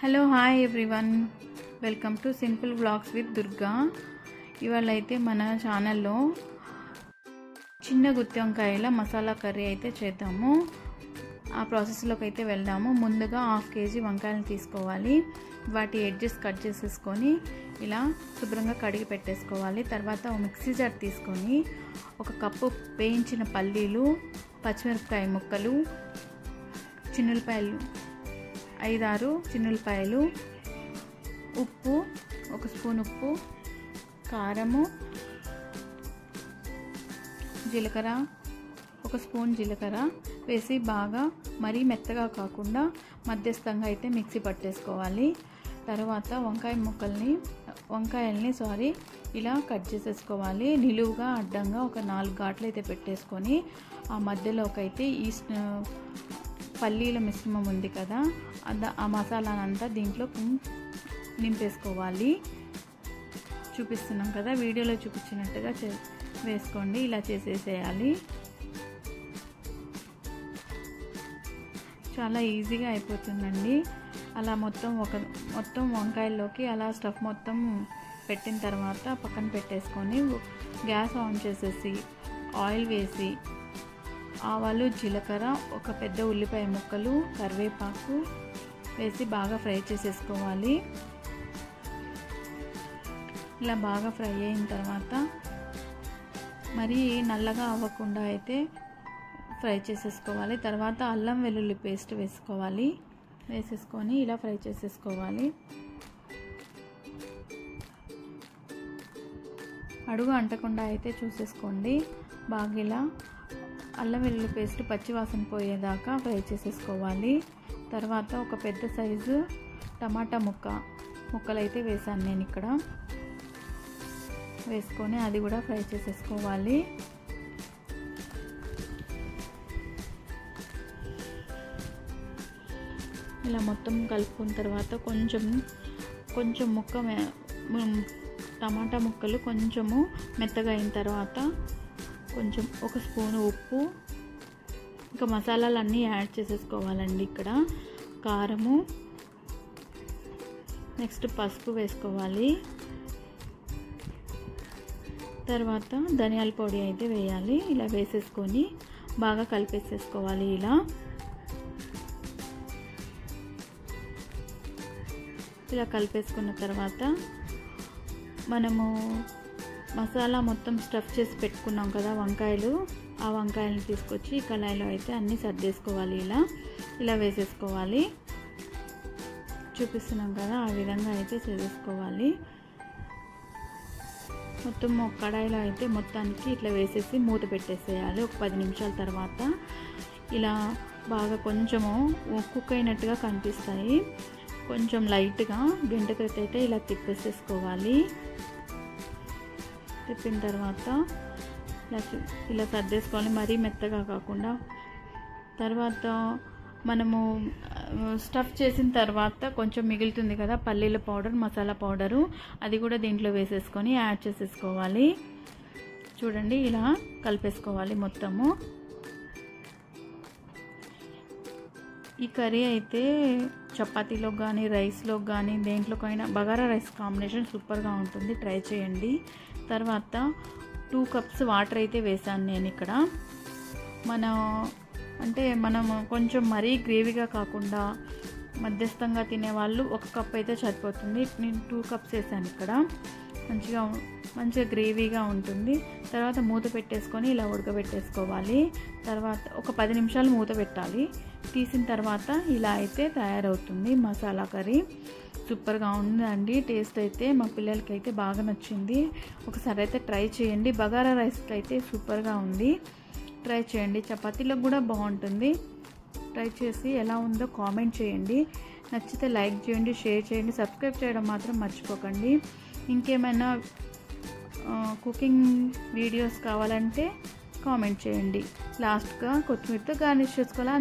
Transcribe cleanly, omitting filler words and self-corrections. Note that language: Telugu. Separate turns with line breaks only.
Hello hi everyone, welcome to simple vlogs with Durga. ఇవాళ అయితే మన ఛానల్లో చిన్న గుత్తి వంకాయల మసాలా కర్రీ అయితే చేద్దాము. ఆ ప్రాసెస్లోకి అయితే వెళ్దాము. ముందుగా 1/2 kg వంకాయలను తీసుకోవాలి. వాటి ఎడ్జెస్ కట్ చేసేసుకొని ఇలా శుభ్రంగా కడిగి పెట్టేసుకోవాలి. తర్వాత మిక్సీ జార్ తీసుకొని 1 కప్పు వేయించిన పల్లీలు, పచ్చిమిరపకాయ ముక్కలు, చిన్నులపాయలు 5-6 చిన్నులపాయలు, ఉప్పు 1 స్పూన్ ఉప్పు, కారము, జీలకర్ర 1 స్పూన్ జీలకర్ర వేసి బాగా మరీ మెత్తగా కాకుండా మధ్యస్థంగా అయితే మిక్సీ పట్టేసుకోవాలి. తర్వాత వంకాయల్ని ఇలా కట్ చేసేసుకోవాలి. నిలువుగా అడ్డంగా ఒక 4 ఘాట్లు అయితే పెట్టేసుకొని ఆ మధ్యలోకి అయితే ఈ పల్లీల మిశ్రమం ఉంది కదా, ఆ మసాలానంతా దీంట్లో నింపేసుకోవాలి. చూపిస్తున్నాం కదా, వీడియోలో చూపించినట్టుగా వేసుకోండి. ఇలా చేసేసేయాలి. చాలా ఈజీగా అయిపోతుందండి. అలా మొత్తం వంకాయల్లోకి అలా స్టఫ్ మొత్తం పెట్టిన తర్వాత పక్కన పెట్టేసుకొని గ్యాస్ ఆన్ చేసేసి ఆయిల్ వేసి ఆవాలు, జీలకర్ర, 1 పెద్ద ఉల్లిపాయ ముక్కలు, కరివేపాకు వేసి బాగా ఫ్రై చేసేసుకోవాలి. ఇలా బాగా ఫ్రై అయిన తర్వాత మరీ నల్లగా అవ్వకుండా అయితే ఫ్రై చేసేసుకోవాలి. తర్వాత అల్లం వెల్లుల్లి పేస్ట్ వేసేసుకొని ఇలా ఫ్రై చేసేసుకోవాలి. అడుగు అంటకుండా అయితే చూసేసుకోండి. బాగా ఇలా అల్లం వెల్లుల్లి పేస్ట్ పచ్చివాసన పోయేదాకా ఫ్రై చేసేసుకోవాలి. తర్వాత 1 పెద్ద సైజు టమాటా ముక్కలు అయితే వేసాను నేను ఇక్కడ. వేసుకొని అది కూడా ఫ్రై చేసేసుకోవాలి. ఇలా మొత్తం కలుపుకున్న తర్వాత కొంచెం టమాటా ముక్కలు కొంచెము మెత్తగా అయిన తర్వాత 1 స్పూను ఉప్పు, ఇంకా మసాలాలన్నీ యాడ్ చేసేసుకోవాలండి. ఇక్కడ కారము, నెక్స్ట్ పసుపు వేసుకోవాలి. తర్వాత ధనియాల పొడి అయితే వేయాలి. ఇలా వేసేసుకొని బాగా కలిపేసేసుకోవాలి. ఇలా కలిపేసుకున్న తర్వాత మనము మసాలా మొత్తం స్టఫ్ చేసి పెట్టుకున్నాం కదా ఆ వంకాయలను తీసుకొచ్చి కళాయిలో అయితే అన్నీ సర్దేసుకోవాలి. ఇలా వేసేసుకోవాలి. చూపిస్తున్నాం కదా, ఆ విధంగా అయితే చేసేసుకోవాలి. మొత్తం కడాయిలో అయితే మొత్తానికి ఇట్లా వేసేసి మూత పెట్టేసేయాలి. ఒక 10 నిమిషాల తర్వాత ఇలా బాగా కొంచెము కుక్ అయినట్టుగా కనిపిస్తాయి. కొంచెం లైట్గా గంటతో అయితే ఇలా తిప్పేసేసుకోవాలి. తిప్పిన తర్వాత ఇలా సర్దేసుకోవాలి, మరీ మెత్తగా కాకుండా. తర్వాత మనము స్టఫ్ చేసిన తర్వాత కొంచెం మిగులుతుంది కదా పల్లీల పౌడర్, మసాలా పౌడరు, అది కూడా దీంట్లో వేసేసుకొని యాడ్ చేసేసుకోవాలి. చూడండి, ఇలా కలిపేసుకోవాలి మొత్తము. ఈ కర్రీ అయితే చపాతీలోకి కానీ, రైస్లోకి కానీ, దేంట్లోకైనా బగారా రైస్ కాంబినేషన్ సూపర్గా ఉంటుంది. ట్రై చేయండి. తర్వాత 2 కప్స్ వాటర్ అయితే వేసాను నేను ఇక్కడ. మనం కొంచెం మరీ గ్రేవీగా కాకుండా మధ్యస్థంగా తినేవాళ్ళు 1 కప్ అయితే సరిపోతుంది. నేను 2 కప్స్ వేసాను ఇక్కడ. మంచిగా గ్రేవీగా ఉంటుంది. తర్వాత మూత పెట్టేసుకొని ఇలా ఉడకబెట్టేసుకోవాలి. తర్వాత ఒక 10 నిమిషాలు మూత పెట్టాలి. తీసిన తర్వాత ఇలా అయితే తయారవుతుంది మసాలా కర్రీ. సూపర్గా ఉందండి. టేస్ట్ అయితే మా పిల్లలకి అయితే బాగా నచ్చింది. ఒకసారి అయితే ట్రై చేయండి. బగారా రైస్కి అయితే సూపర్గా ఉంది. ట్రై చేయండి. చపాతీలకు కూడా బాగుంటుంది. ట్రై చేసి ఎలా ఉందో కామెంట్ చేయండి. నచ్చితే లైక్ చేయండి, షేర్ చేయండి, సబ్స్క్రైబ్ చేయడం మాత్రం మర్చిపోకండి. ఇంకేమైనా కుకింగ్ వీడియోస్ కావాలంటే కామెంట్ చేయండి. లాస్ట్గా కొత్తిమీరతో గార్నిష్ చేసుకోవాలి.